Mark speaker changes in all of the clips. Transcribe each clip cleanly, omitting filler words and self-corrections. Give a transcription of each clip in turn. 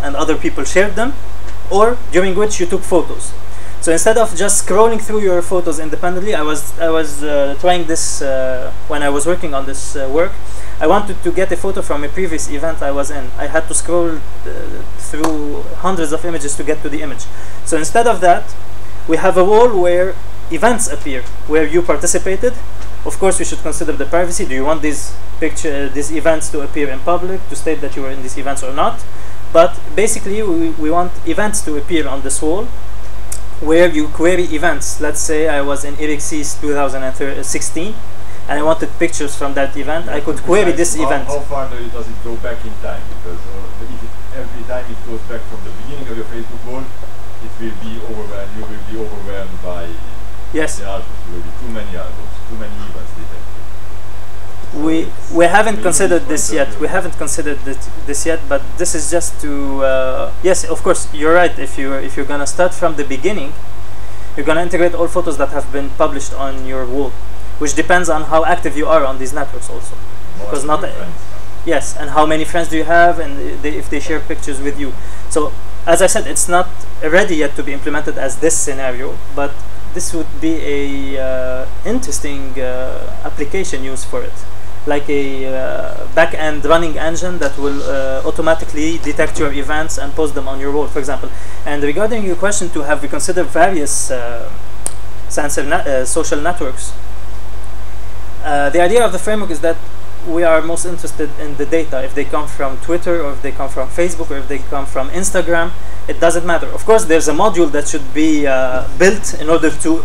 Speaker 1: and other people shared them, or during which you took photos. So instead of just scrolling through your photos independently, I was trying this when I was working on this work. I wanted to get a photo from a previous event I was in. I had to scroll through hundreds of images to get to the image. So instead of that, we have a wall where events appear, where you participated. Of course, we should consider the privacy. Do you want these events to appear in public, to state that you were in these events or not? But basically, we want events to appear on this wall, where you query events. Let's say I was in IRIXYS 2016, and I wanted pictures from that event. I could query this event.
Speaker 2: How far does it go back in time? Because if every time it goes back from the beginning of your Facebook wall, it will be overwhelmed. You will be overwhelmed by
Speaker 1: yes.
Speaker 2: the albums. There will be too many albums, too many events detected.
Speaker 1: We haven't considered this yet. We haven't considered this yet, but this is just to yes, of course, you're right. If you're gonna start from the beginning, you're gonna integrate all photos that have been published on your wall, which depends on how active you are on these networks also, because not yes, and how many friends do you have, and if they share pictures with you. So as I said, it's not ready yet to be implemented as this scenario, but this would be a interesting application use for it. Like a back-end running engine that will automatically detect your events and post them on your wall, for example. And regarding your question to have we considered various social networks, the idea of the framework is that we are most interested in the data. If they come from Twitter, or if they come from Facebook, or if they come from Instagram, it doesn't matter. Of course, there's a module that should be built in order to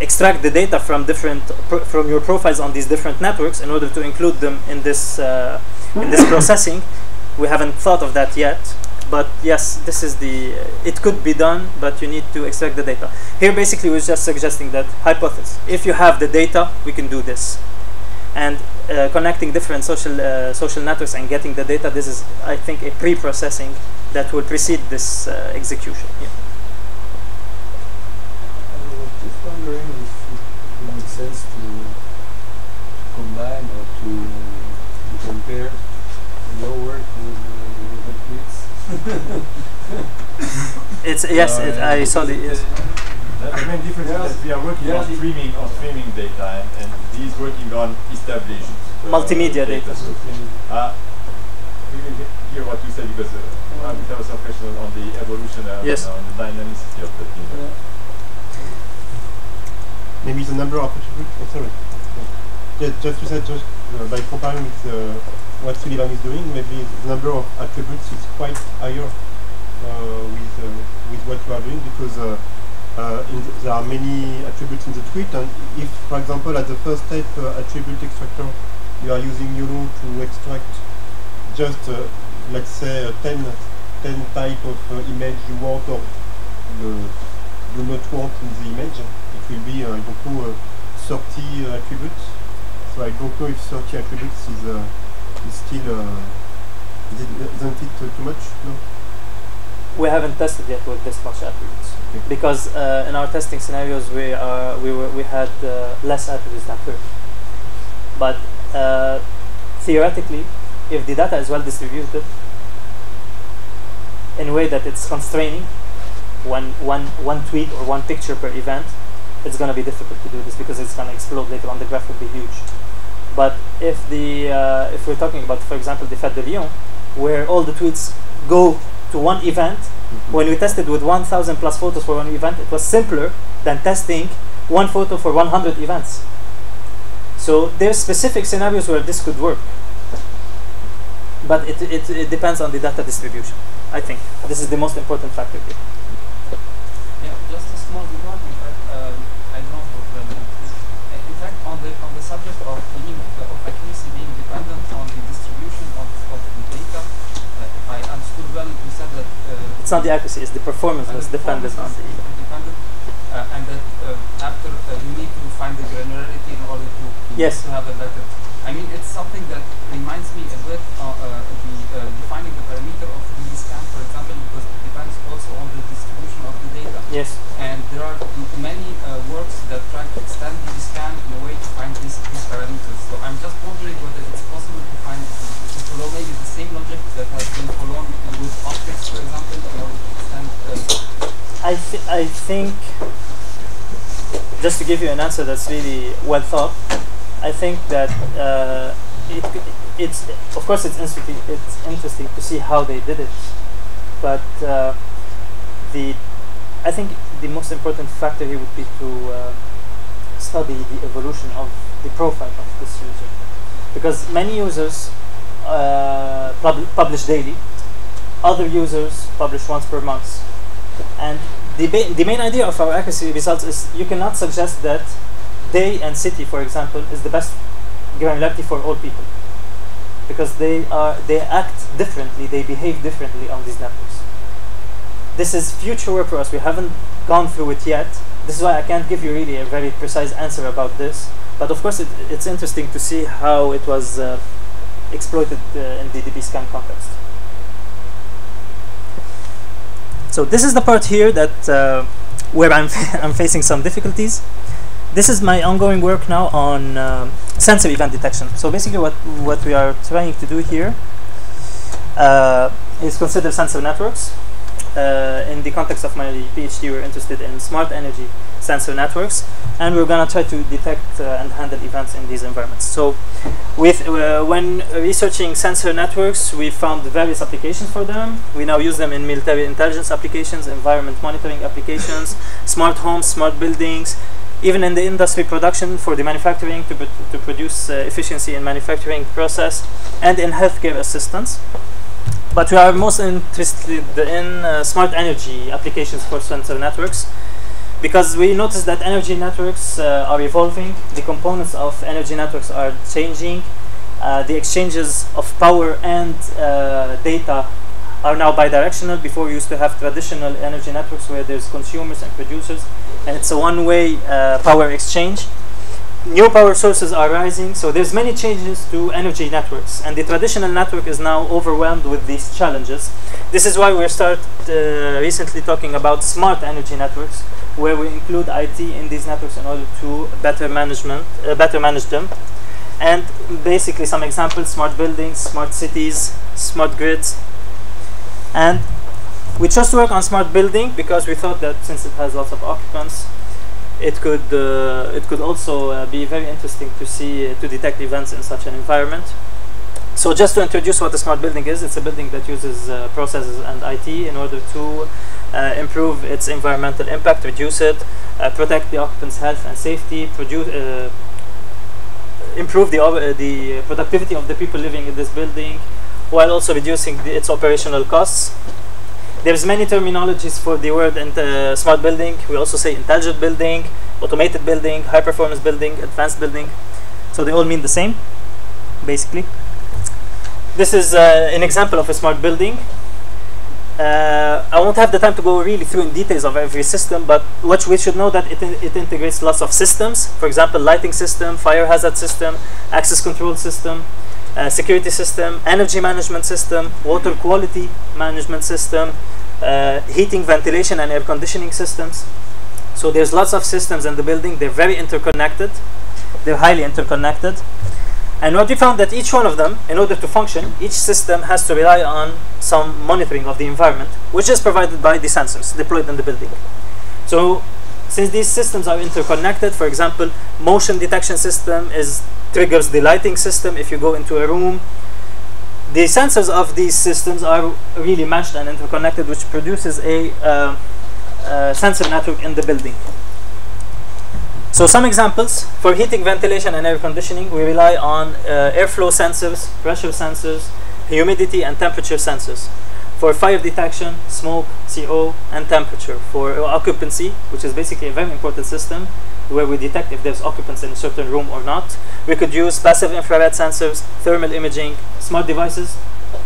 Speaker 1: extract the data from from your profiles on these different networks in order to include them in this processing. We haven't thought of that yet, but yes, this is it could be done, but you need to extract the data. Here basically we're just suggesting that hypothesis. If you have the data, we can do this. And connecting different social networks and getting the data, this is, I think, a pre-processing that will precede this execution. Yeah.
Speaker 3: Just wondering if it makes sense to combine or to compare your work with the tweets.
Speaker 1: It's yes, I saw the yes.
Speaker 2: The main difference is that we are working on streaming data, and he's working on established
Speaker 1: multimedia data.
Speaker 2: So, we will hear what you say, because I will have some questions on the evolution and on the dynamicity of the thing.
Speaker 4: Maybe the number of attributes. Oh, sorry. Yeah, just to say, by comparing with what Sullivan is doing, maybe the number of attributes is quite higher with what you are doing, because there are many attributes in the tweet, and if, for example, at the first step attribute extractor, you are using YOLO to extract just, let's say, 10 type of image you want, or you do not want in the image, it will be, I don't know, 30 attributes. So I don't know if 30 attributes is still, isn't it too much? No?
Speaker 1: We haven't tested yet with this much attributes, because in our testing scenarios we had less attributes than 30. But theoretically, if the data is well distributed in a way that it's constraining, one tweet or one picture per event, it's going to be difficult to do this, because it's going to explode later on. The graph will be huge. But if we're talking about, for example, the Fête de Lyon, where all the tweets go to one event, when we tested with 1,000 plus photos for one event, it was simpler than testing one photo for 100 events. So there's specific scenarios where this could work, but it depends on the data distribution. I think this is the most important factor here.
Speaker 5: Yeah, just a small remark. In fact, I don't know. In fact, on the subject of accuracy being dependent on the distribution of the data, if I understood well, you said that
Speaker 1: it's not the accuracy; it's the performance that's dependent on the
Speaker 5: and that after you need to find the granularity in order to have a better. I mean, it's something that reminds me a bit of defining the parameter of the scan, for example, because it depends also on the distribution of the data.
Speaker 1: Yes.
Speaker 5: And there are many works that try to extend the scan in a way to find these parameters. So I'm just wondering whether it's possible to follow maybe the same logic that has been followed
Speaker 1: I think, just to give you an answer that's really well thought, I think that it's of course it's interesting to see how they did it, but I think the most important factor here would be to study the evolution of the profile of this user, because many users publish daily, other users publish once per month, and the main idea of our accuracy results is you cannot suggest that day and city, for example, is the best granularity for all people, because they act differently, they behave differently on these networks. This is future work for us. We haven't gone through it yet. This is why I can't give you really a very precise answer about this. But of course, it's interesting to see how it was exploited in the DB scan context. So this is the part here that where I'm facing some difficulties. This is my ongoing work now on sensor event detection. So basically, what we are trying to do here is consider sensor networks. In the context of my PhD, we're interested in smart energy sensor networks, and we're going to try to detect and handle events in these environments. So when researching sensor networks, we found various applications for them. We now use them in military intelligence applications, environment monitoring applications, smart homes, smart buildings, even in the industry production for the manufacturing to produce efficiency in manufacturing process, and in healthcare assistance. But we are most interested in smart energy applications for sensor networks, because we notice that energy networks are evolving, the components of energy networks are changing, the exchanges of power and data are now bidirectional. Before we used to have traditional energy networks where there's consumers and producers, and it's a one-way power exchange. New power sources are rising, so there's many changes to energy networks, and the traditional network is now overwhelmed with these challenges. This is why we started recently talking about smart energy networks, where we include IT in these networks in order to better manage them. And basically some examples: smart buildings, smart cities, smart grids. And we chose to work on smart building because we thought that since it has lots of occupants, it could also be very interesting to detect events in such an environment. So just to introduce what a smart building is, it's a building that uses processes and IT in order to improve its environmental impact, reduce it, protect the occupants' health and safety, improve the productivity of the people living in this building, while also reducing its operational costs. There's many terminologies for the word smart building. We also say intelligent building, automated building, high performance building, advanced building. So they all mean the same, basically. This is an example of a smart building. I won't have the time to go really through in details of every system, but what we should know that it integrates lots of systems. For example, lighting system, fire hazard system, access control system, security system, energy management system, water quality management system, heating, ventilation, and air conditioning systems. So there's lots of systems in the building. They're very interconnected. They're highly interconnected. And what we found that each one of them, in order to function, each system has to rely on some monitoring of the environment, which is provided by the sensors deployed in the building. So since these systems are interconnected, for example, motion detection system triggers the lighting system if you go into a room. The sensors of these systems are really matched and interconnected, which produces a sensor network in the building. So some examples: for heating, ventilation, and air conditioning, we rely on airflow sensors, pressure sensors, humidity and temperature sensors. For fire detection, smoke, CO, and temperature. For occupancy, which is basically a very important system where we detect if there's occupants in a certain room or not, we could use passive infrared sensors, thermal imaging, smart devices.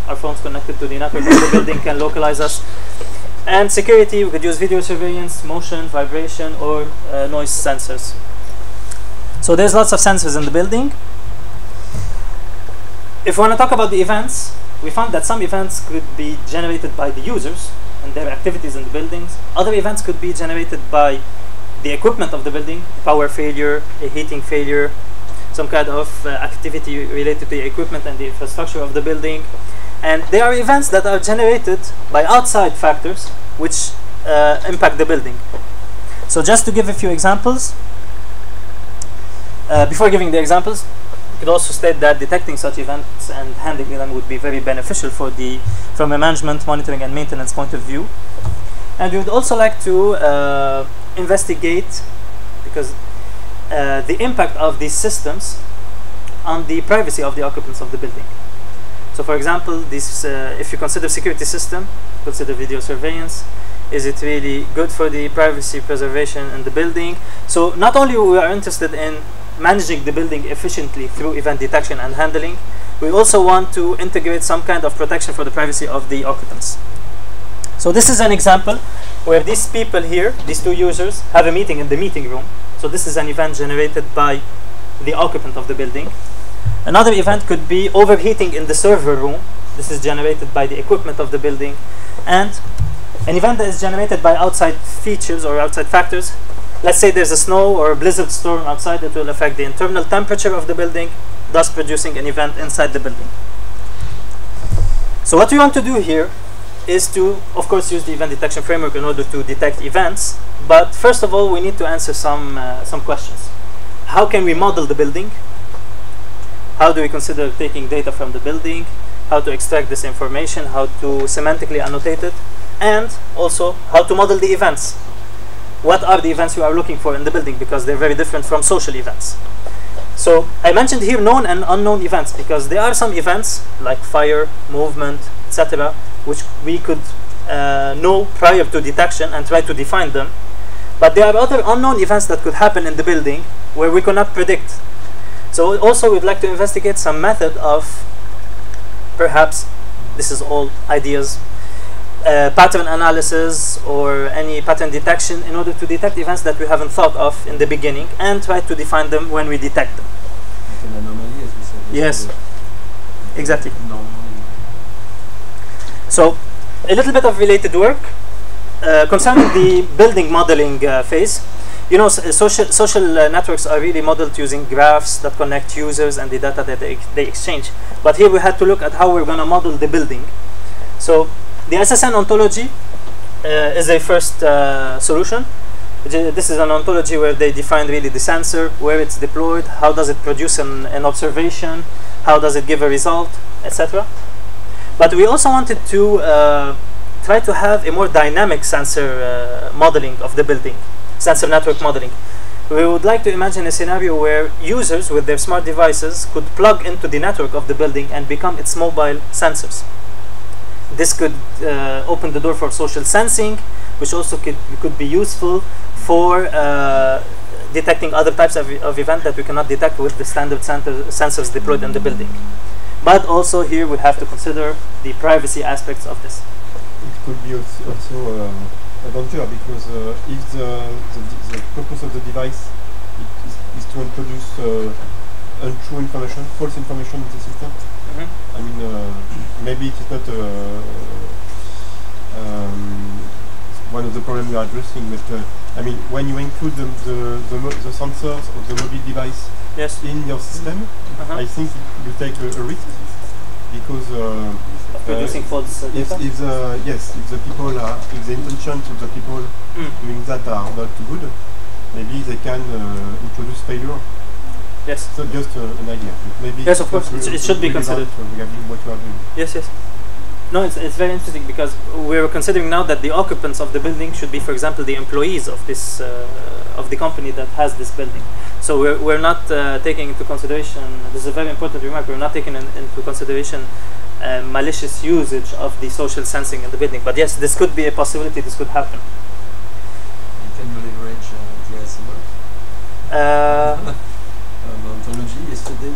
Speaker 1: Our phones connected to the network of the building can localize us. And security, we could use video surveillance, motion, vibration, or noise sensors. So there's lots of sensors in the building. If we want to talk about the events, we found that some events could be generated by the users and their activities in the buildings. Other events could be generated by the equipment of the building, power failure, a heating failure, some kind of activity related to the equipment and the infrastructure of the building. And there are events that are generated by outside factors, which impact the building. So just to give a few examples, before giving the examples, I could also state that detecting such events and handling them would be very beneficial from a management, monitoring, and maintenance point of view. And we would also like to investigate, because the impact of these systems on the privacy of the occupants of the building. So for example, this, if you consider security system, consider video surveillance, is it really good for the privacy preservation in the building? So not only we are interested in managing the building efficiently through event detection and handling, we also want to integrate some kind of protection for the privacy of the occupants. So this is an example where these people here, these two users, have a meeting in the meeting room. So this is an event generated by the occupant of the building. Another event could be overheating in the server room. This is generated by the equipment of the building. And an event that is generated by outside features or outside factors. Let's say there's a snow or a blizzard storm outside that will affect the internal temperature of the building, thus producing an event inside the building. So what we want to do here is to, of course, use the event detection framework in order to detect events. But first of all, we need to answer some questions. How can we model the building? How do we consider taking data from the building? How to extract this information? How to semantically annotate it? And also, how to model the events. What are the events you are looking for in the building? Because they're very different from social events. So I mentioned here known and unknown events, because there are some events like fire, movement, etc., which we could know prior to detection and try to define them. But there are other unknown events that could happen in the building where we cannot predict. So also we'd like to investigate some method of, perhaps, this is all ideas, pattern analysis or any pattern detection in order to detect events that we haven't thought of in the beginning and try to define them when we detect them.
Speaker 3: Like an anomaly, as we said.
Speaker 1: Yes, exactly.
Speaker 3: No.
Speaker 1: So a little bit of related work concerning the building modeling phase. You know, social networks are really modeled using graphs that connect users and the data that they exchange. But here we had to look at how we're going to model the building. So the SSN ontology is a first solution. This is an ontology where they define really the sensor, where it's deployed, how does it produce an observation, how does it give a result, etc. But we also wanted to try to have a more dynamic sensor modeling of the building, sensor network modeling. We would like to imagine a scenario where users with their smart devices could plug into the network of the building and become its mobile sensors. This could open the door for social sensing, which also could be useful for detecting other types of event that we cannot detect with the standard sensors deployed in the building. But also here we have to consider the privacy aspects of this.
Speaker 4: It could be also a danger, because if the purpose of the device is to introduce untrue information, false information in the system, I mean, maybe it is not one of the problems we are addressing, but I mean, when you include the sensors of the mobile device in your system, I think you take a risk, because
Speaker 1: producing false data?
Speaker 4: if the intentions of the people doing that are not good, maybe they can introduce failure.
Speaker 1: Yes.
Speaker 4: So just an idea. Maybe
Speaker 1: yes, of course. It should be considered.
Speaker 4: Regarding what you are doing.
Speaker 1: Yes, yes. No, it's very interesting, because we're considering now that the occupants of the building should be, for example, the employees of this of the company that has this building. So we're not taking into consideration. This is a very important remark. We're not taking into consideration malicious usage of the social sensing in the building. But yes, this could be a possibility. This could happen.
Speaker 3: Can you leverage the ontology yesterday?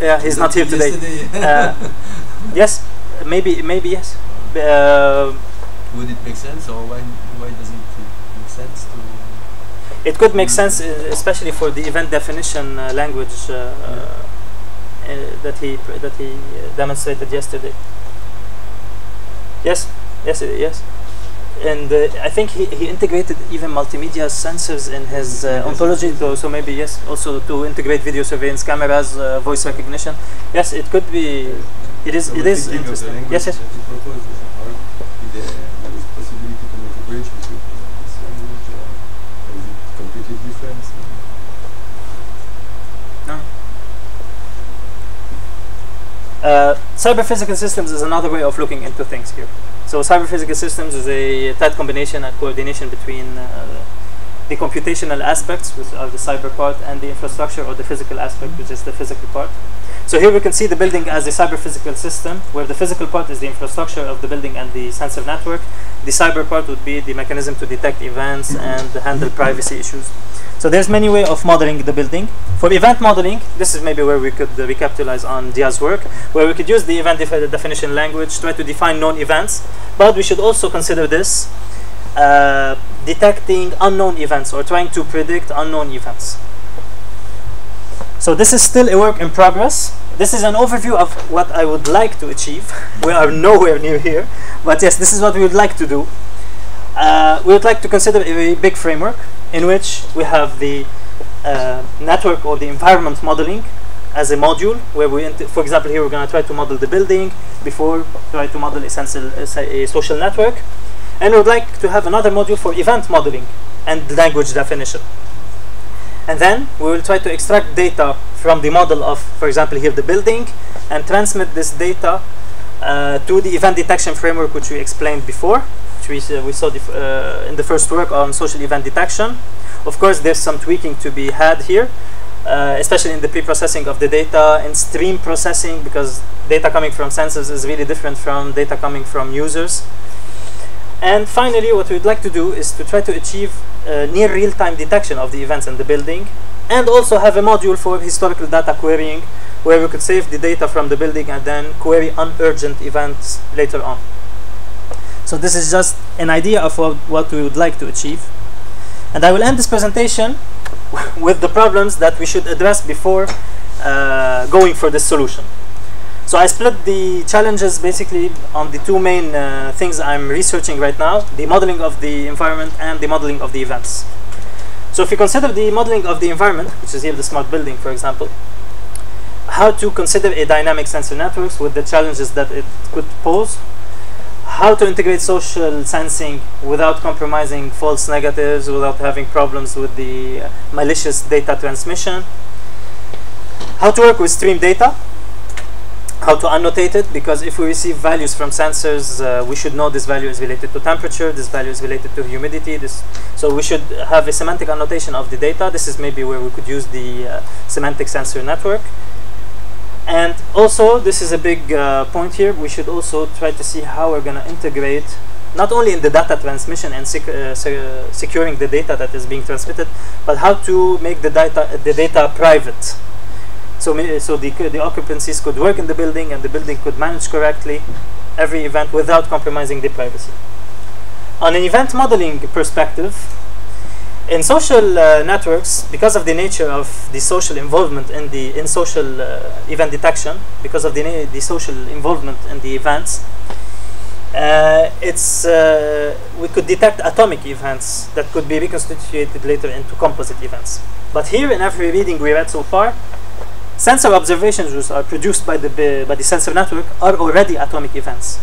Speaker 1: Yeah, he's not here today. Yes, maybe yes.
Speaker 3: Would it make sense, or why does it make sense to?
Speaker 1: It could make sense, especially for the event definition language that he demonstrated yesterday. Yes. And I think he integrated even multimedia sensors in his ontology, so maybe yes, also to integrate video surveillance cameras, voice recognition. Yes, it could be. It is interesting. Yes.
Speaker 3: There is possibility to make a approach with this language, or is it completely different?
Speaker 1: No. Cyber-physical systems is another way of looking into things here. So cyber-physical systems is a tight combination and coordination between the computational aspects, which are the cyber part, and the infrastructure or the physical aspect, which is the physical part. So here we can see the building as a cyber-physical system, where the physical part is the infrastructure of the building and the sensor network. The cyber part would be the mechanism to detect events and handle privacy issues. So there's many ways of modeling the building. For event modeling, this is maybe where we could recapitalize on Dia's work, where we could use the event definition language, try to define known events, but we should also consider this detecting unknown events or trying to predict unknown events. So this is still a work in progress. This is an overview of what I would like to achieve. We are nowhere near here, but yes, this is what we would like to do. We would like to consider a big framework in which we have the network or the environment modeling as a module, where we, for example, here we're going to try to model the building before try to model a social network, and we would like to have another module for event modeling and language definition. And then we will try to extract data from the model of, for example, here the building, and transmit this data to the event detection framework, which we explained before, which we saw in the first work on social event detection. Of course, there's some tweaking to be had here, especially in the pre-processing of the data and stream processing, because data coming from sensors is really different from data coming from users. And finally, what we'd like to do is to try to achieve near real-time detection of the events in the building, and also have a module for historical data querying, where we could save the data from the building and then query unurgent events later on. So this is just an idea of what we would like to achieve. And I will end this presentation with the problems that we should address before going for this solution. So I split the challenges basically on the two main things I'm researching right now: the modeling of the environment and the modeling of the events. So if you consider the modeling of the environment, which is here the smart building, for example, how to consider a dynamic sensor networks with the challenges that it could pose, how to integrate social sensing without compromising false negatives, without having problems with the malicious data transmission, how to work with stream data, how to annotate it, because if we receive values from sensors, we should know this value is related to temperature, this value is related to humidity, so we should have a semantic annotation of the data. This is maybe where we could use the semantic sensor network. And also, this is a big point here, we should also try to see how we're going to integrate, not only in the data transmission and securing the data that is being transmitted, but how to make the data private. So the occupancies could work in the building, and the building could manage correctly every event without compromising the privacy. On an event modeling perspective, in social networks, because of the nature of the social involvement in social event detection, because of the social involvement in the events, we could detect atomic events that could be reconstituted later into composite events. But here, in every reading we read so far, sensor observations which are produced by the sensor network are already atomic events.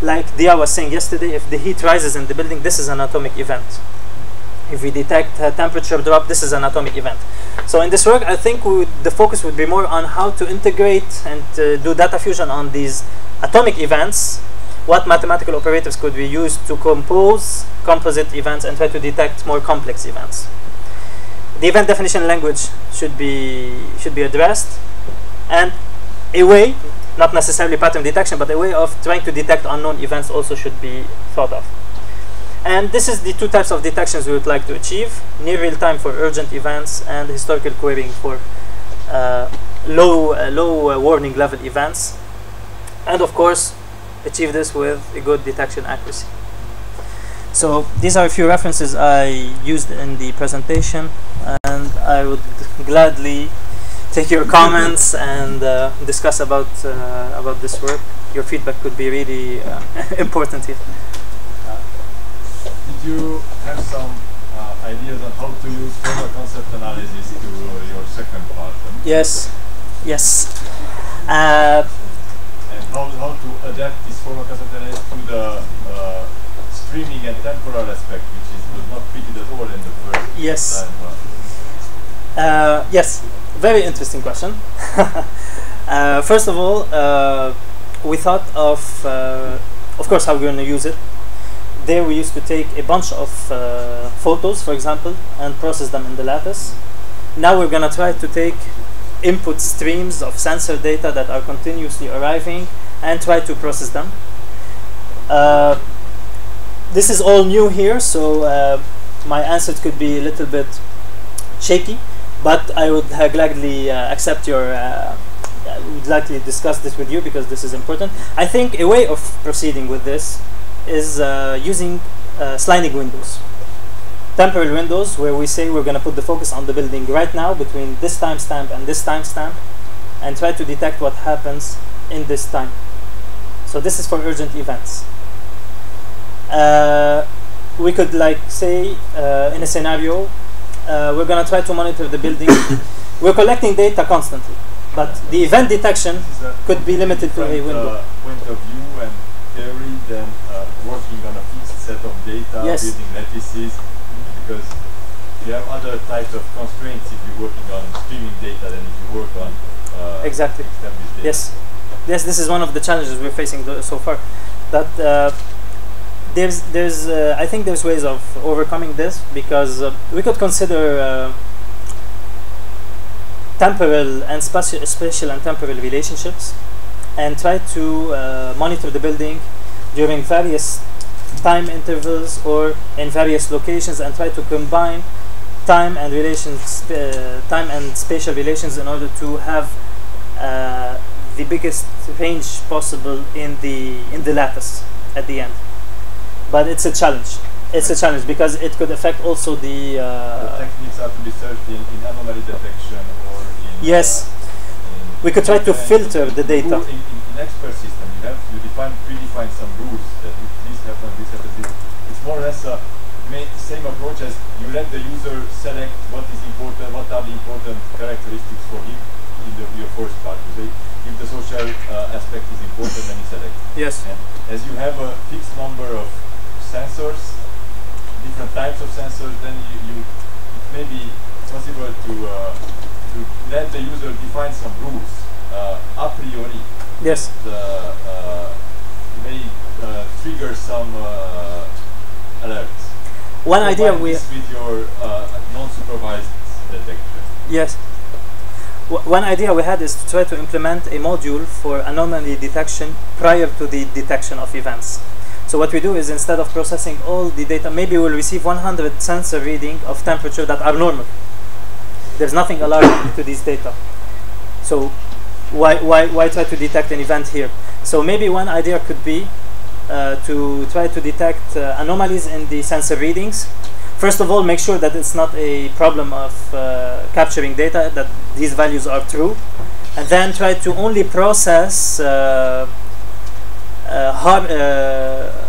Speaker 1: Like Dia was saying yesterday, if the heat rises in the building, this is an atomic event. If we detect a temperature drop, this is an atomic event. So in this work, I think the focus would be more on how to integrate and do data fusion on these atomic events. What mathematical operators could we use to compose composite events and try to detect more complex events? The event definition language should be addressed, and a way, not necessarily pattern detection, but a way of trying to detect unknown events also should be thought of. And this is the two types of detections we would like to achieve: near real time for urgent events, and historical querying for low warning level events. And of course, achieve this with a good detection accuracy. So these are a few references I used in the presentation, and I would gladly take your comments and discuss about this work. Your feedback could be really important here.
Speaker 2: Did you have some ideas on how to use framework concept analysis to your second part?
Speaker 1: Yes, yes.
Speaker 2: And how to adapt this framework concept analysis to the streaming and temp temporal aspect, which was not fitted at all in the first
Speaker 1: Yes.
Speaker 2: time.
Speaker 1: Yes, very interesting question. First of all, we thought of course, how we're going to use it. There we used to take a bunch of photos, for example, and process them in the lattice. Now we're going to try to take input streams of sensor data that are continuously arriving and try to process them. This is all new here, so my answer could be a little bit shaky, but I would gladly accept your I would likely discuss this with you because this is important. I think a way of proceeding with this is using sliding windows, temporal windows, where we say we're going to put the focus on the building right now between this timestamp and this timestamp, and try to detect what happens in this time. So this is for urgent events. We could like say in a scenario, we're going to try to monitor the building. We're collecting data constantly, but the event detection could be limited to a window.
Speaker 2: Point of view and theory than working on a fixed set of data,
Speaker 1: Yes.
Speaker 2: building lattices, because you have other types of constraints if you're working on streaming data than if you work on
Speaker 1: Exactly.
Speaker 2: established data.
Speaker 1: Yes, yes. This is one of the challenges we're facing so far. That I think there's ways of overcoming this, because we could consider temporal and spatial and temporal relationships, and try to monitor the building during various time intervals or in various locations, and try to combine time and time and spatial relations in order to have the biggest range possible in the lattice at the end. But it's a challenge. It's a challenge because it could affect also the
Speaker 2: techniques are to be searched in anomaly detection or in
Speaker 1: Yes. We could try to filter the data.
Speaker 2: In expert system, you predefine some rules that if this happens, this happens. It's more or less same approach as you let the user select what is important, what are the important characteristics for him in your first part. You say, if the social aspect is important, then you select.
Speaker 1: Yes.
Speaker 2: And as you have a fixed number of sensors, different types of sensors, then it may be possible to let the user define some rules a priori.
Speaker 1: Yes.
Speaker 2: That may trigger some alerts.
Speaker 1: One idea
Speaker 2: Combine this with your non-supervised detection.
Speaker 1: Yes. One idea we had is to try to implement a module for anomaly detection prior to the detection of events. So what we do is, instead of processing all the data, maybe we'll receive 100 sensor reading of temperature that are normal. There's nothing alarming to these data. So why try to detect an event here? So maybe one idea could be to try to detect anomalies in the sensor readings. First of all, make sure that it's not a problem of capturing data, that these values are true, and then try to only process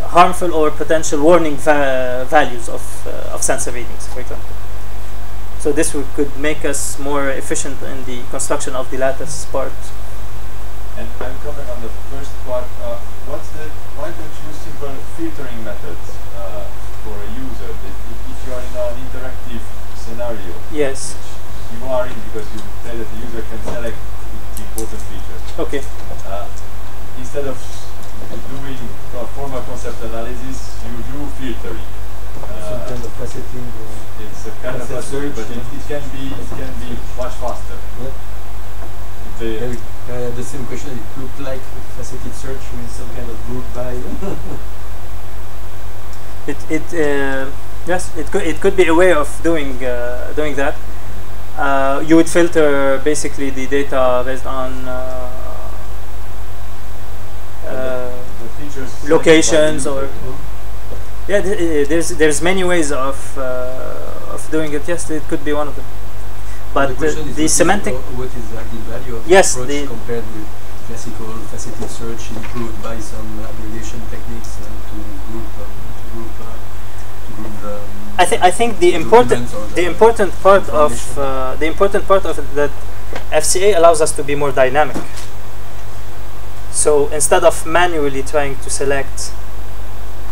Speaker 1: harmful or potential warning values of sensor readings, for example. So this could make us more efficient in the construction of the lattice part.
Speaker 2: And I'm coming on the first part. Why don't you use simple filtering methods for a user? If you are in an interactive scenario,
Speaker 1: Yes.
Speaker 2: which you are in because you say that the user can select the important features.
Speaker 1: Okay.
Speaker 2: Instead of doing formal concept analysis, you do filtering.
Speaker 3: Some kind of faceting.
Speaker 2: It's a kind of
Speaker 3: Facet
Speaker 2: search, but it can be much faster.
Speaker 3: The same question. It looked like a faceted search with some kind of group by.
Speaker 1: Yes, it could be a way of doing that. You would filter basically the data based on
Speaker 2: the features
Speaker 1: locations, or yeah, there's many ways of doing it. Yes, it could be one of them. But the semantic.
Speaker 3: What is the added value of
Speaker 1: Yes,
Speaker 3: the approach compared with classical faceted search, improved by some aggregation techniques to group.
Speaker 1: I think the important part of it, that FCA allows us to be more dynamic. So instead of manually trying to select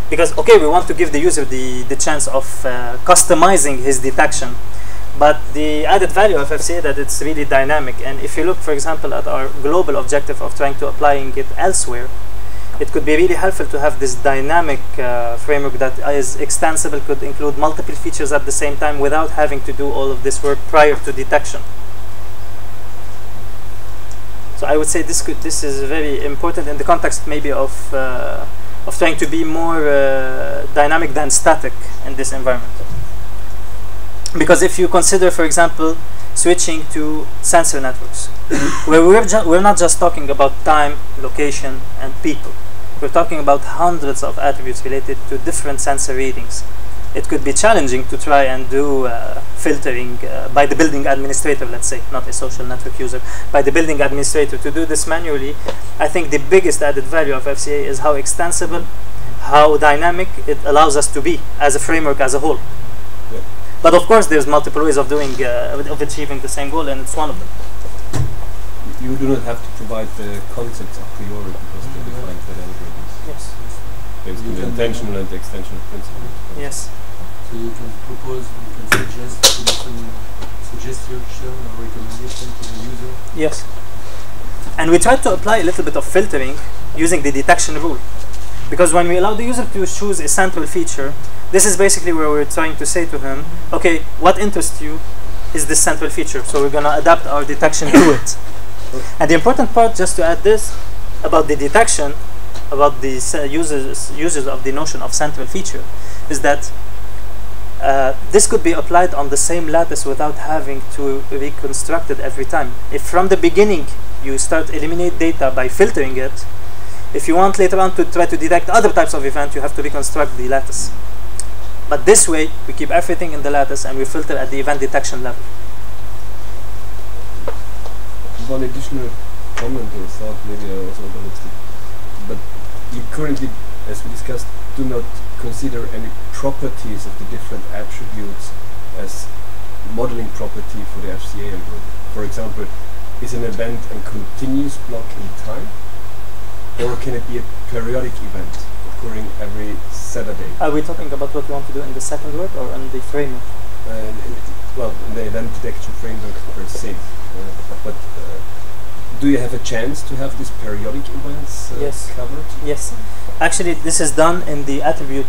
Speaker 1: Because, okay, we want to give the user the chance of customizing his detection, but the added value of FCA that it's really dynamic. And if you look, for example, at our global objective of trying to applying it elsewhere, it could be really helpful to have this dynamic framework that is extensible, could include multiple features at the same time without having to do all of this work prior to detection. So I would say this is very important in the context maybe of trying to be more dynamic than static in this environment. Because if you consider, for example, switching to sensor networks, where we're not just talking about time, location, and people. We're talking about hundreds of attributes related to different sensor readings. It could be challenging to try and do filtering by the building administrator, let's say, not a social network user, by the building administrator to do this manually. I think the biggest added value of FCA is how extensible, how dynamic it allows us to be as a framework as a whole.
Speaker 6: Yeah.
Speaker 1: But of course, there's multiple ways of doing, of achieving the same goal, and it's one of them.
Speaker 6: You do not have to provide the concepts a priori because they define the algorithms.
Speaker 1: Yes.
Speaker 6: Based on the intentional and extensional principles.
Speaker 1: Yes.
Speaker 3: So you can propose, you can suggest suggestion or recommendation to the user.
Speaker 1: Yes. And we tried to apply a little bit of filtering using the detection rule. Because when we allow the user to choose a central feature, this is basically where we're trying to say to him, okay, what interests you is this central feature, so we're going to adapt our detection to it. And the important part, just to add this, about the detection, about the users of the notion of central feature, is that this could be applied on the same lattice without having to reconstruct it every time. If from the beginning you start eliminate data by filtering it, if you want later on to try to detect other types of event, you have to reconstruct the lattice. But this way, we keep everything in the lattice and we filter at the event detection level.
Speaker 6: One additional comment or thought, maybe I also overlooked it, but you currently, as we discussed, do not consider any properties of the different attributes as modeling property for the FCA algorithm. For example, is an event a continuous block in time, or can it be a periodic event occurring every Saturday?
Speaker 1: Are we talking about what we want to do in the second work or in the framework?
Speaker 6: Well, in the event detection framework per se. But do you have a chance to have these periodic events
Speaker 1: yes.
Speaker 6: covered?
Speaker 1: Yes. Actually, this is done in the attribute,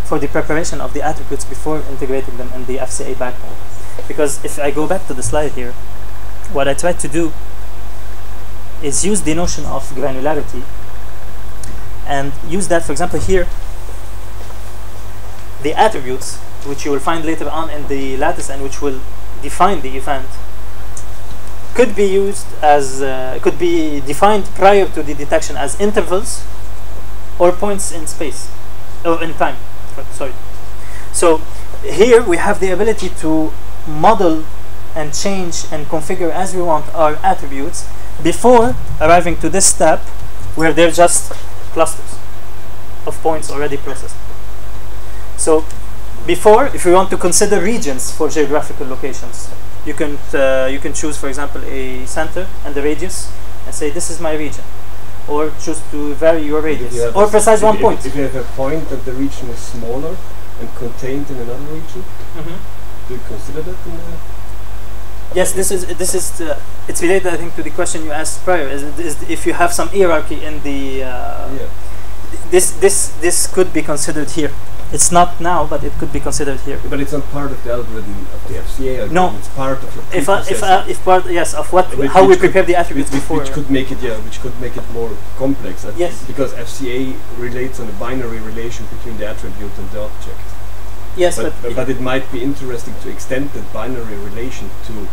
Speaker 1: for the preparation of the attributes before integrating them in the FCA backbone. Because if I go back to the slide here, what I tried to do is use the notion of granularity and use that, for example, here, the attributes, which you will find later on in the lattice and which will define the event, could be used as, could be defined prior to the detection as intervals or points in space, or in time, sorry. So here we have the ability to model and change and configure as we want our attributes before arriving to this step where they're just clusters of points already processed. So before, if we want to consider regions for geographical locations, you can choose, for example, a center and the radius and say this is my region, or choose to vary your radius, or precise one point.
Speaker 6: If you have a point that the region is smaller and contained in another region, do you consider that in the?
Speaker 1: Yes, this is it's related, I think, to the question you asked prior. Is if you have some hierarchy in the this could be considered here. It's not now, but it could be considered here.
Speaker 6: But it's not part of the algorithm of the FCA algorithm.
Speaker 1: No,
Speaker 6: it's part of your
Speaker 1: if part, yes, of what how we prepare the attributes before.
Speaker 6: Which could make it which could make it more complex.
Speaker 1: Yes,
Speaker 6: because FCA relates on a binary relation between the attribute and the object.
Speaker 1: Yes,
Speaker 6: but it might be interesting to extend that binary relation to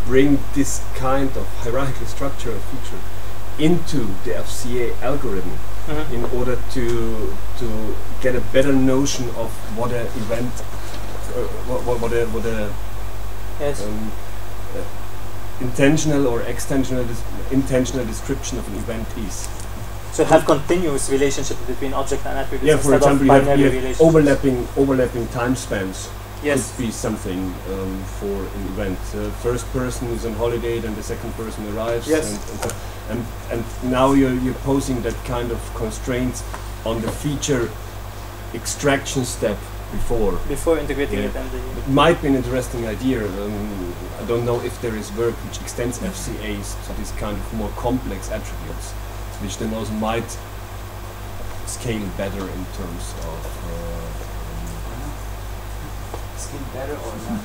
Speaker 6: bring this kind of hierarchical structure of feature into the FCA algorithm in order to get a better notion of what an event, what a
Speaker 1: yes.
Speaker 6: Intentional or intentional description of an event is.
Speaker 1: So have continuous relationship between object and attributes.
Speaker 6: Yeah, for
Speaker 1: example,
Speaker 6: you have overlapping time spans.
Speaker 1: Yes.
Speaker 6: Could be something for an event. First person is on holiday, then the second person arrives.
Speaker 1: Yes.
Speaker 6: And now you're posing that kind of constraints on the feature extraction step before
Speaker 1: integrating it and
Speaker 6: it might be an interesting idea. I don't know if there is work which extends FCAs to these kind of more complex attributes, which then also might scale better in terms of
Speaker 5: scale better or not.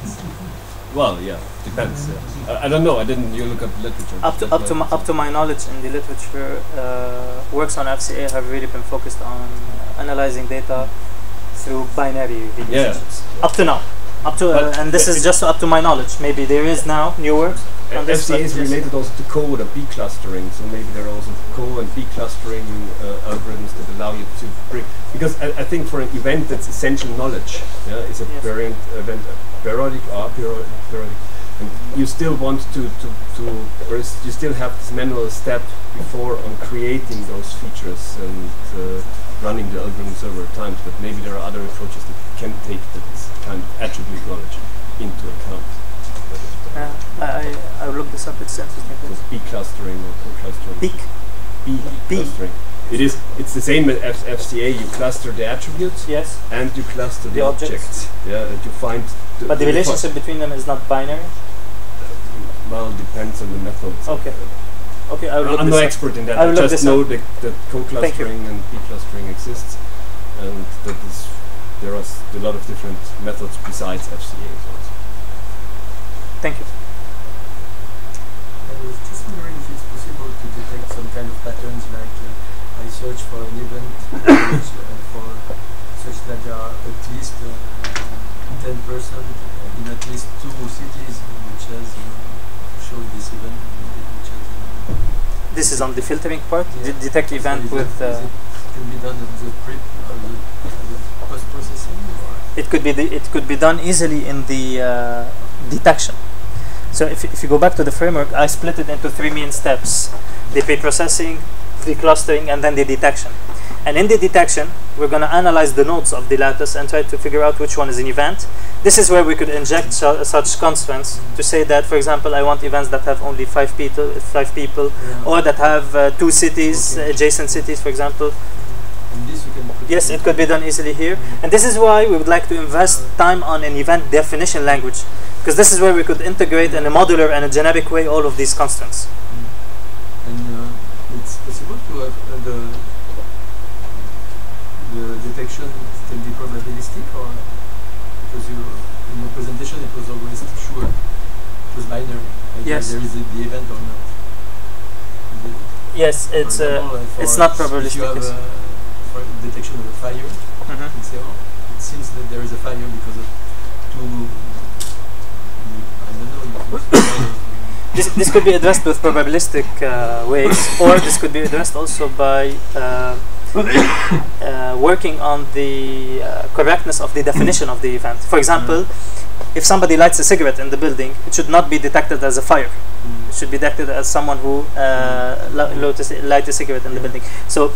Speaker 6: Well, yeah, depends. I don't know. I didn't. You look up literature.
Speaker 1: Up to my knowledge, in the literature, works on FCA have really been focused on analyzing data through binary relationships.
Speaker 6: Yeah.
Speaker 1: Up to now, and this is just up to my knowledge. Maybe there is now new work.
Speaker 6: FCA is related also to co or B clustering, so maybe there are also co and B clustering algorithms that allow you to bring. Because I think for an event that's essential knowledge, is a variant event periodic or aperiodic, and you still want to or you still have this manual step before on creating those features and running the algorithms over time. But maybe there are other approaches that can take that kind of attribute knowledge into account.
Speaker 1: I will look this up. It's interesting.
Speaker 6: So B clustering or co-clustering. B clustering. It's the same with FCA. You cluster the attributes.
Speaker 1: Yes.
Speaker 6: And you cluster the objects. Yeah, and you find.
Speaker 1: But the relationship between them is not binary.
Speaker 6: Well, depends on the method.
Speaker 1: Okay. Okay,
Speaker 6: I'm no expert in that. I just know that co-clustering and B clustering exists, and that there are a lot of different methods besides FCA.
Speaker 1: Thank you.
Speaker 3: I was just wondering if it's possible to detect some kind of patterns, like I search for an event for such that there are at least 10% in at least 2 cities which has showed this event.
Speaker 1: This is on the filtering part.
Speaker 3: Yeah.
Speaker 1: Detect event
Speaker 3: so
Speaker 1: with.
Speaker 3: Can be done at the pre or the post processing.
Speaker 1: It could be done easily in the detection. So if you go back to the framework, I split it into 3 main steps: the pre-processing, the clustering, and then the detection. And in the detection, we're going to analyze the nodes of the lattice and try to figure out which one is an event. This is where we could inject such constraints to say that, for example, I want events that have only 5 people, or that have 2 cities, adjacent cities, for example.
Speaker 3: And this you can
Speaker 1: yes, it could be done easily here. And this is why we would like to invest time on an event definition language, because this is where we could integrate in a modular and a generic way all of these constants.
Speaker 3: And it's possible to have the detection can be probabilistic, or because in your presentation it was always sure, it was binary. Like
Speaker 1: yes.
Speaker 3: There is the event or not.
Speaker 1: Yes, it's not probabilistic.
Speaker 3: If you have for detection of a fire, you say, oh, it seems that there is a fire because of 2. I don't know.
Speaker 1: This could be addressed with probabilistic ways, or this could be addressed also by working on the correctness of the definition of the event. For example, if somebody lights a cigarette in the building, it should not be detected as a fire. It should be detected as someone who light a cigarette in the building. So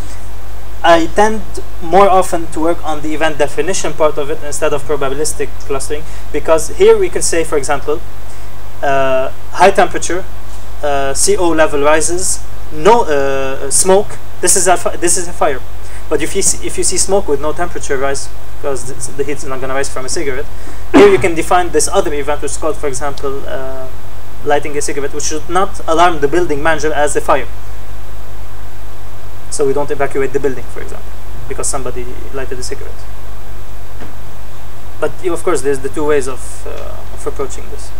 Speaker 1: I tend more often to work on the event definition part of it instead of probabilistic clustering, because here we can say, for example, high temperature, CO level rises, no smoke. This is a fire. But if you see smoke with no temperature rise, because the heat is not going to rise from a cigarette, here you can define this other event, which is called, for example, lighting a cigarette, which should not alarm the building manager as a fire. So we don't evacuate the building, for example, because somebody lighted a cigarette. But of course, there's the 2 ways of approaching this.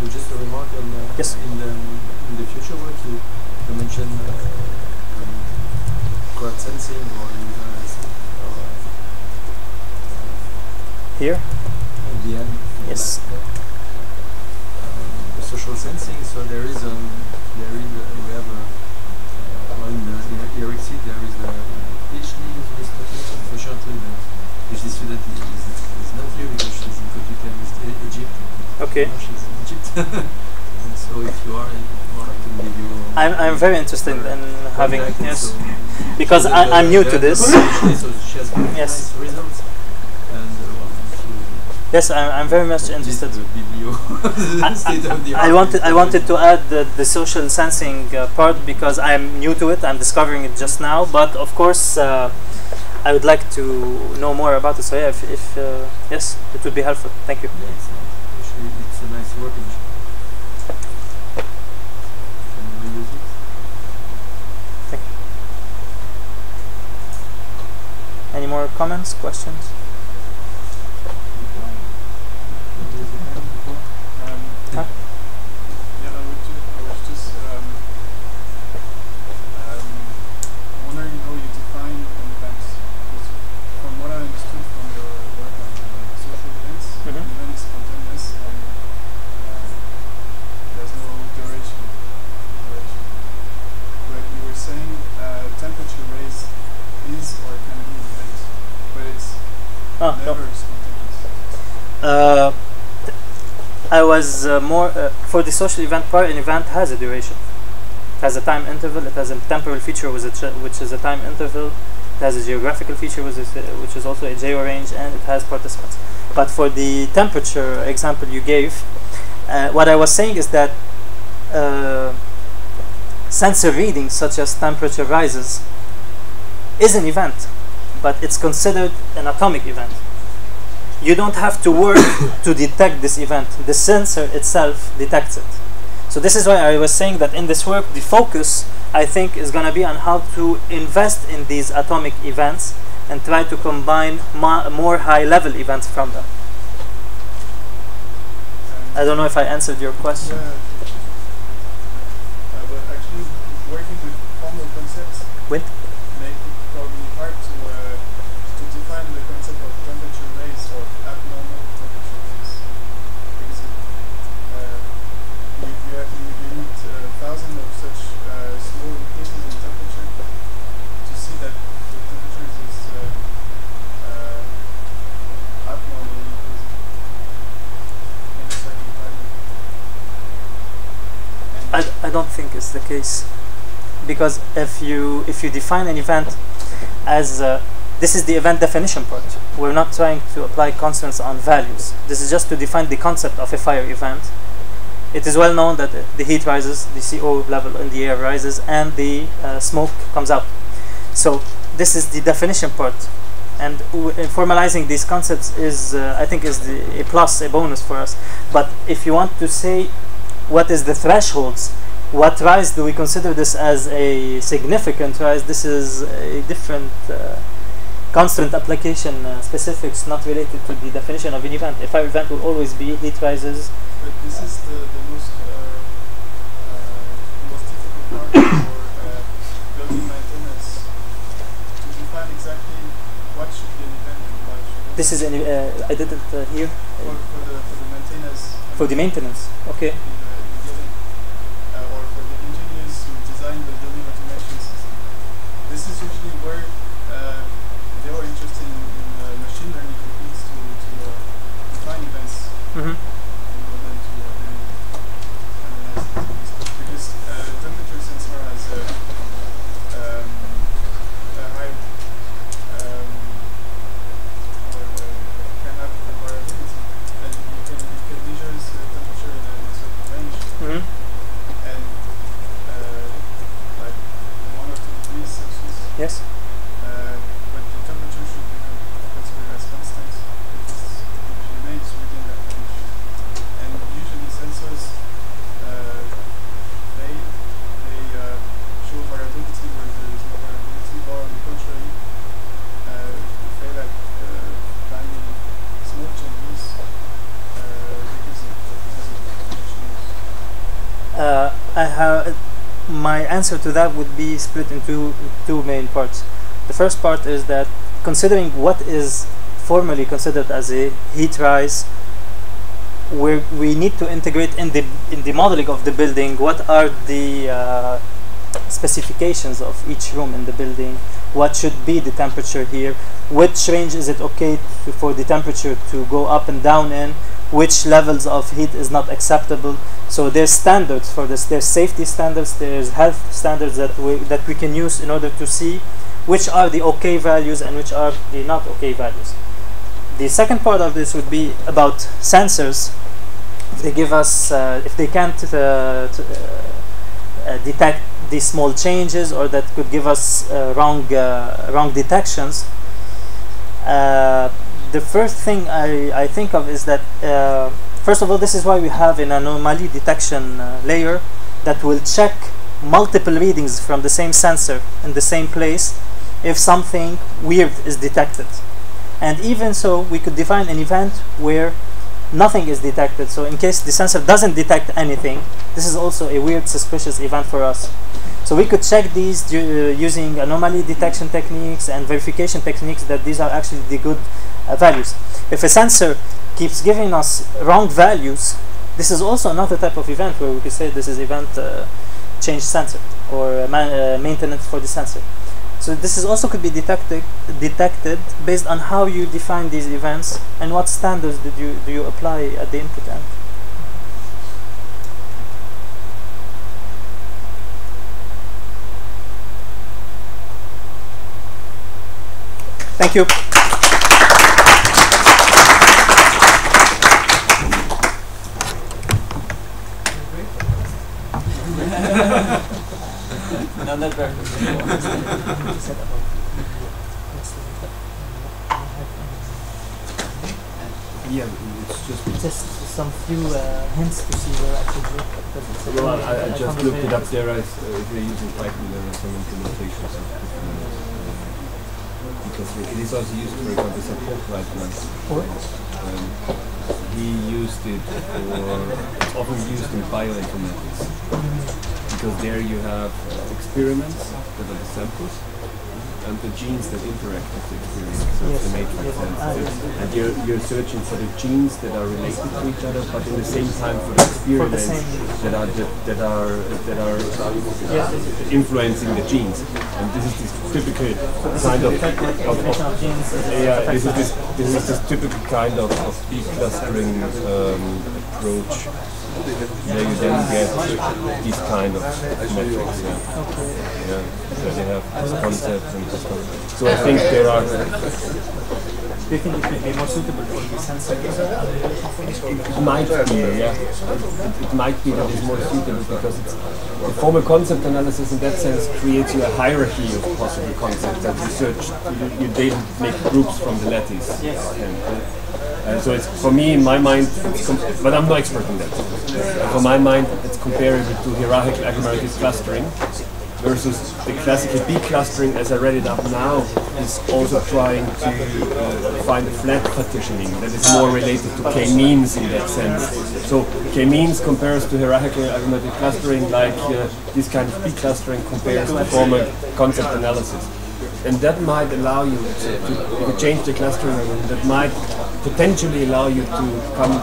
Speaker 3: Just a remark on
Speaker 1: yes.
Speaker 3: In the future work you mentioned crowd sensing or
Speaker 1: here
Speaker 3: at the end.
Speaker 1: Yes.
Speaker 3: Social sensing. So there is we have in IRIXYS there is a PhD into this topic. Unfortunately, the PhD student is not here because she's in computer with Egypt.
Speaker 1: Okay.
Speaker 3: She's in Egypt. And so if you are, I can give you.
Speaker 1: I'm very interested in having yes,
Speaker 3: so
Speaker 1: because
Speaker 3: so
Speaker 1: I'm new to this.
Speaker 3: So she has very nice results. And
Speaker 1: Yes, I'm very much interested. I wanted to add the social sensing part because I'm new to it. I'm discovering it just now. But of course, I would like to know more about it. So yeah, if yes, it would be helpful. Thank you.
Speaker 3: Yeah, actually, it's a nice working. Can we use it?
Speaker 1: Thank you. Any more comments, questions?
Speaker 7: Yeah, I was just wondering how you define an event. From what I understood from your work on social events, an event is spontaneous and there's no duration. But you were saying temperature raise is or can be an event, but it's never spontaneous.
Speaker 1: I was more for the social event part. An event has a duration. It has a time interval. It has a temporal feature, which is a time interval. It has a geographical feature, which is also a geo-range, and it has participants. But for the temperature example you gave, what I was saying is that sensor readings such as temperature rises is an event, but it's considered an atomic event. You don't have to work to detect this event. The sensor itself detects it. So this is why I was saying that in this work, the focus, I think, is going to be on how to invest in these atomic events and try to combine more high-level events from them. I don't know if I answered your question.
Speaker 7: Yeah. But actually, working with formal concepts make it probably hard to define the concept of temperature raise or abnormal temperature raise, because you need thousands of such small increases in temperature to see that the temperature is abnormally increasing in a certain time.
Speaker 1: I don't think it's the case, because if you define an event as this is the event definition part. We're not trying to apply constants on values. This is just to define the concept of a fire event. It is well known that the heat rises, the CO level in the air rises, and the smoke comes out. So this is the definition part. And formalizing these concepts is, I think, is a plus, a bonus for us. But if you want to say what is the thresholds, what rise do we consider this as a significant rise, this is a different constant application specifics not related to the definition of an event. A fire event will always be heat rises.
Speaker 7: But this is the most difficult part for building maintenance, to define exactly what should be an event and what should.
Speaker 1: This is I didn't hear.
Speaker 7: For the maintenance.
Speaker 1: For the maintenance, okay.
Speaker 7: In the building, or for the engineers who design the building automation system. This is usually where they are interested in machine learning techniques to define events. In order to analyze these. Because temperature sensor has a high can have a variability, and it can measure temperature in a certain range, and like 1 or 2 degrees Celsius.
Speaker 1: Yes.
Speaker 7: But the temperature should be considered as constant because it remains within that range. And usually sensors they show variability where there is no variability, or on the contrary, they fail at finding small changes because of conditions.
Speaker 1: My answer to that would be split into two main parts. The first part is that considering what is formally considered as a heat rise, we need to integrate in the modeling of the building what are the specifications of each room in the building, what should be the temperature here, which range is it okay for the temperature to go up and down in, which levels of heat is not acceptable. So there's standards for this. There's safety standards, there's health standards that we can use in order to see which are the okay values and which are the not okay values. The second part of this would be about sensors. If they give us, if they can't detect these small changes, or that could give us wrong detections. The first thing I think of is that, first of all, this is why we have an anomaly detection layer that will check multiple readings from the same sensor in the same place if something weird is detected. And even so, we could define an event where nothing is detected. So in case the sensor doesn't detect anything, this is also a weird, suspicious event for us. So we could check these using anomaly detection techniques and verification techniques that these are actually the good values. If a sensor keeps giving us wrong values, this is also another type of event where we could say this is event change sensor, or maintenance for the sensor. So this is also could be detected based on how you define these events and what standards do you apply at the input end. Thank you.
Speaker 5: No, not
Speaker 6: Yeah, it's
Speaker 1: just some few hints to see where I should look.
Speaker 6: Well, I just looked it up there. If they're using Python, there are some implementations of because it is also used, for example, support right now. He used it for, it's often used in bioinformatics, because there you have experiments that are the samples and the genes that interact with the experiments, so it's the matrix. And you're searching for the genes that are related to each other, but in the same time for the experiments that are influencing the genes. And this is this typical kind of yeah, this is this typical kind of deep clustering approach. Where you then get these kind of metrics, yeah. So they have this concept and this concept. So I think there are.
Speaker 1: Do you think it could be more suitable for the sensor?
Speaker 6: It might be, yeah. It might be that it's more suitable because it's the formal concept analysis in that sense creates you a hierarchy of possible concepts that you search. You then make groups from the lattice.
Speaker 1: Yes.
Speaker 6: So it's, for me, in my mind, but I'm no expert in that. For my mind, it's comparable to hierarchical agglomerative clustering versus the classical B clustering, as I read it up now, is also trying to find a flat partitioning that is more related to k-means in that sense. So k-means compares to hierarchical agglomerative clustering like this kind of B clustering compares to formal concept analysis. And that might allow you to if you change the clustering, that might potentially allow you to come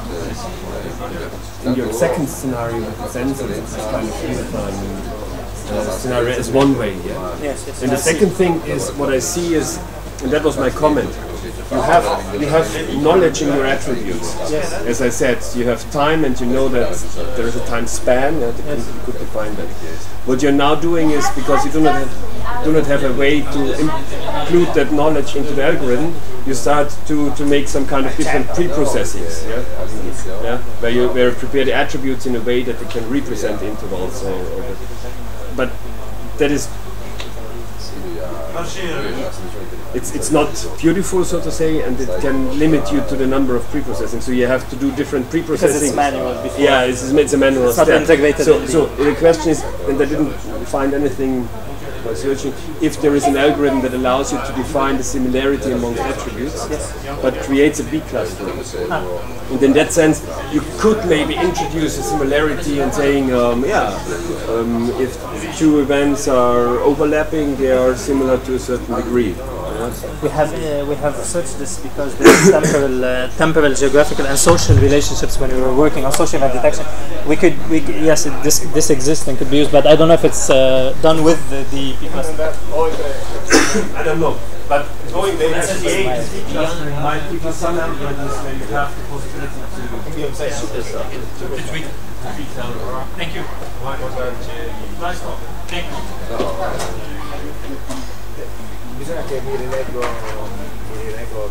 Speaker 6: in your second scenario with the sensors, it's kind of real-time scenario is one way. Yeah?
Speaker 1: Yes.
Speaker 6: And the second thing is what I see is, and that was my comment, you have knowledge in your attributes.
Speaker 1: Yes.
Speaker 6: As I said, you have time and you know that there is a time span, and you could define that. What you're now doing is, because you do not have a way to include that knowledge into the algorithm, you start to make some kind of different pre-processings, where you prepare the attributes in a way that they can represent intervals. But that is, it's not beautiful, so to say, and it can limit you to the number of pre-processing. So you have to do different pre-processing.
Speaker 1: Because it's manual before.
Speaker 6: Yeah, it's a manual
Speaker 1: it's not
Speaker 6: step.
Speaker 1: integrated.
Speaker 6: So the question is, and I didn't find anything by searching, if there is an algorithm that allows you to define the similarity among attributes, but creates a B cluster. And in that sense, you could maybe introduce a similarity and saying, if two events are overlapping, they are similar to a certain degree.
Speaker 1: We have searched this because there is temporal, geographical, and social relationships when we were working on social event detection. Yes, this exists and could be used, but I don't know if it's done with the B cluster.
Speaker 6: I don't know, but going there to create B clustering might give you some algorithms where you have the possibility to tweak. Thank you. Nice talk. Thank you.
Speaker 8: Bisogna che mi rileggo record,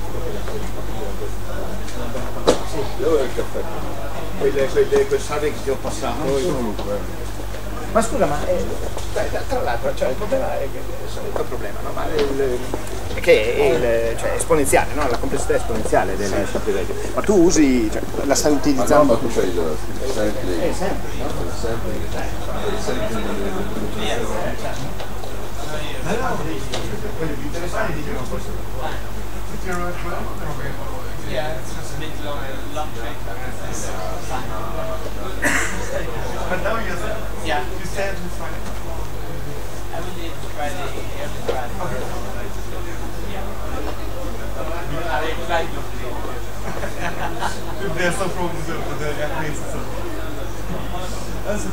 Speaker 8: sì, dove è il caffè? Quel sale che ti ho passato. Ma scusa, ma tra l'altro, cioè, il problema è che il problema, no? Ma è che cioè, è esponenziale, no? La complessità è esponenziale delle sapere. Ma tu usi, cioè, la stai utilizzando?
Speaker 9: Ma no, ma tu c'hai il sampling.
Speaker 8: Sempre, no?
Speaker 9: Il sampling
Speaker 8: quelli più interessanti dicono questo.
Speaker 5: Yeah, it's just a bit long trip.
Speaker 7: But now you said it's fine.
Speaker 5: I will leave Friday, every Friday. Yeah. I will try to.
Speaker 7: If there's some problems with the Japanese and stuff. That's